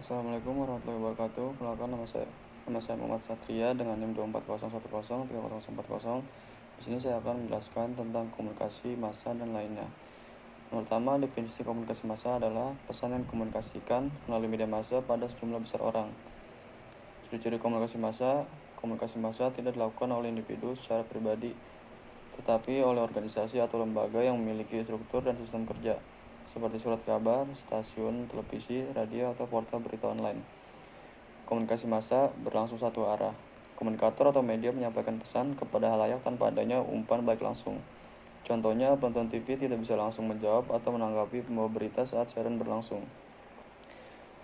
Assalamualaikum warahmatullahi wabarakatuh. Perkenalkan nama saya Muhammad Satria dengan NIM 240103040. Di sini saya akan menjelaskan tentang komunikasi massa dan lainnya. Yang pertama, definisi komunikasi massa adalah pesan yang dikomunikasikan melalui media massa pada sejumlah besar orang. Ciri-ciri komunikasi massa tidak dilakukan oleh individu secara pribadi, tetapi oleh organisasi atau lembaga yang memiliki struktur dan sistem kerja, seperti surat kabar, stasiun televisi, radio, atau portal berita online. Komunikasi massa berlangsung satu arah. Komunikator atau media menyampaikan pesan kepada halayak tanpa adanya umpan balik langsung. Contohnya, penonton TV tidak bisa langsung menjawab atau menanggapi pembawa berita saat siaran berlangsung.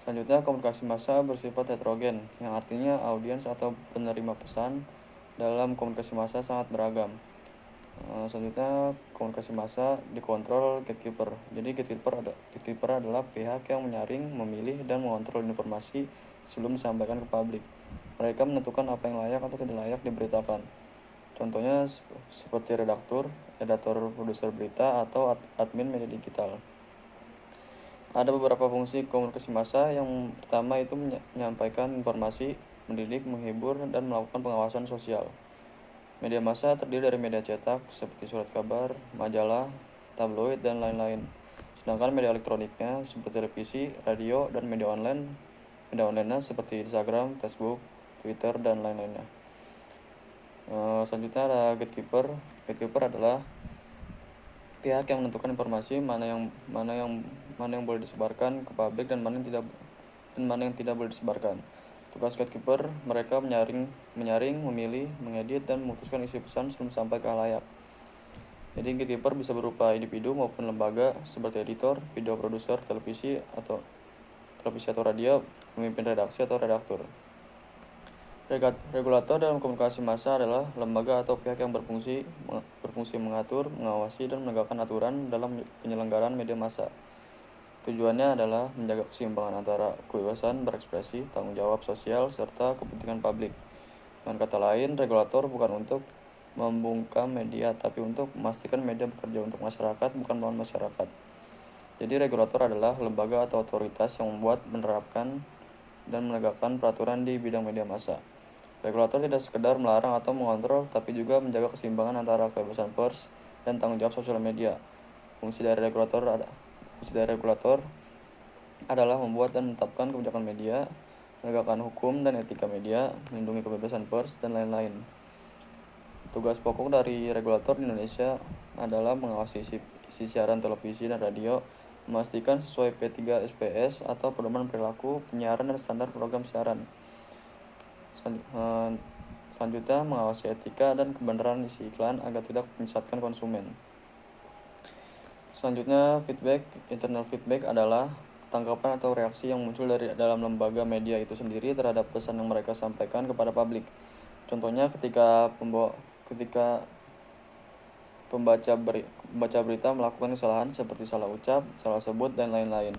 Selanjutnya, komunikasi massa bersifat heterogen, yang artinya audiens atau penerima pesan dalam komunikasi massa sangat beragam. Selanjutnya, komunikasi massa dikontrol gatekeeper. Jadi gatekeeper adalah pihak yang menyaring, memilih, dan mengontrol informasi sebelum disampaikan ke publik. Mereka menentukan apa yang layak atau tidak layak diberitakan. Contohnya seperti redaktur, editor, produser berita, atau admin media digital. Ada beberapa fungsi komunikasi massa. Yang pertama itu menyampaikan informasi, mendidik, menghibur, dan melakukan pengawasan sosial. Media massa terdiri dari media cetak seperti surat kabar, majalah, tabloid, dan lain-lain. Sedangkan media elektroniknya seperti televisi, radio, dan media online seperti Instagram, Facebook, Twitter, dan lain-lainnya. Selanjutnya ada gatekeeper. Gatekeeper adalah pihak yang menentukan informasi mana yang boleh disebarkan ke publik dan mana yang tidak boleh disebarkan. Tugas gatekeeper, mereka menyaring, memilih, mengedit, dan memutuskan isi pesan sebelum sampai ke halayak. Jadi gatekeeper bisa berupa individu maupun lembaga seperti editor, video produser, televisi atau radio, pemimpin redaksi atau redaktur. Regulator dalam komunikasi massa adalah lembaga atau pihak yang berfungsi mengatur, mengawasi, dan menegakkan aturan dalam penyelenggaraan media massa. Tujuannya adalah menjaga keseimbangan antara kebebasan berekspresi, tanggung jawab sosial, serta kepentingan publik. Dengan kata lain, regulator bukan untuk membungkam media, tapi untuk memastikan media bekerja untuk masyarakat, bukan melawan masyarakat. Jadi regulator adalah lembaga atau otoritas yang membuat, menerapkan, dan menegakkan peraturan di bidang media massa. Regulator tidak sekedar melarang atau mengontrol, tapi juga menjaga keseimbangan antara kebebasan pers dan tanggung jawab sosial media. Fungsi dari regulator adalah membuat dan menetapkan kebijakan media, menegakkan hukum dan etika media, melindungi kebebasan pers, dan lain-lain. Tugas pokok dari regulator di Indonesia adalah mengawasi isi siaran televisi dan radio, memastikan sesuai P3SPS atau pedoman perilaku penyiaran dan standar program siaran. Selanjutnya, mengawasi etika dan kebenaran isi iklan agar tidak menyesatkan konsumen. Selanjutnya, internal feedback adalah tanggapan atau reaksi yang muncul dari dalam lembaga media itu sendiri terhadap pesan yang mereka sampaikan kepada publik. Contohnya ketika pembaca berita melakukan kesalahan seperti salah ucap, salah sebut, dan lain-lain.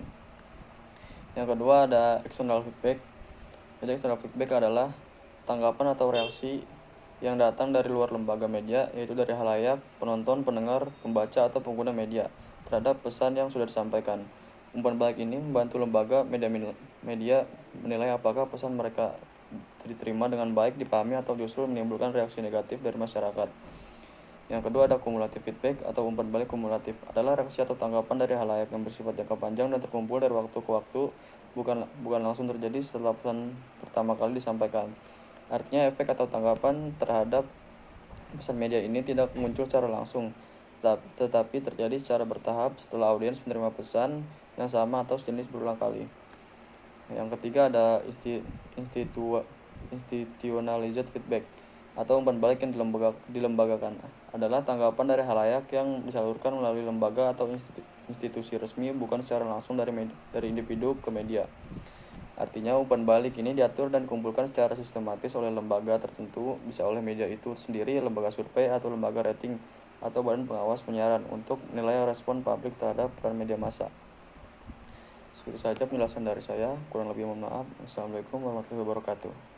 Yang kedua ada external feedback. Jadi external feedback adalah tanggapan atau reaksi yang datang dari luar lembaga media, yaitu dari halayak, penonton, pendengar, pembaca, atau pengguna media terhadap pesan yang sudah disampaikan. Umpan balik ini membantu lembaga media menilai apakah pesan mereka diterima dengan baik, dipahami, atau justru menimbulkan reaksi negatif dari masyarakat. Yang kedua ada kumulatif feedback atau umpan balik kumulatif, adalah reaksi atau tanggapan dari halayak yang bersifat jangka panjang dan terkumpul dari waktu ke waktu, bukan langsung terjadi setelah pesan pertama kali disampaikan. Artinya efek atau tanggapan terhadap pesan media ini tidak muncul secara langsung, tetapi terjadi secara bertahap setelah audiens menerima pesan yang sama atau sejenis berulang kali. Yang ketiga ada institutionalized feedback atau umpan balik yang dilembagakan, adalah tanggapan dari halayak yang disalurkan melalui lembaga atau institusi resmi, bukan secara langsung dari individu ke media. Artinya umpan balik ini diatur dan dikumpulkan secara sistematis oleh lembaga tertentu, bisa oleh media itu sendiri, lembaga survei, atau lembaga rating, atau badan pengawas penyiaran untuk menilai respon publik terhadap peran media massa. Segitu saja penjelasan dari saya, kurang lebih mohon maaf. Assalamualaikum warahmatullahi wabarakatuh.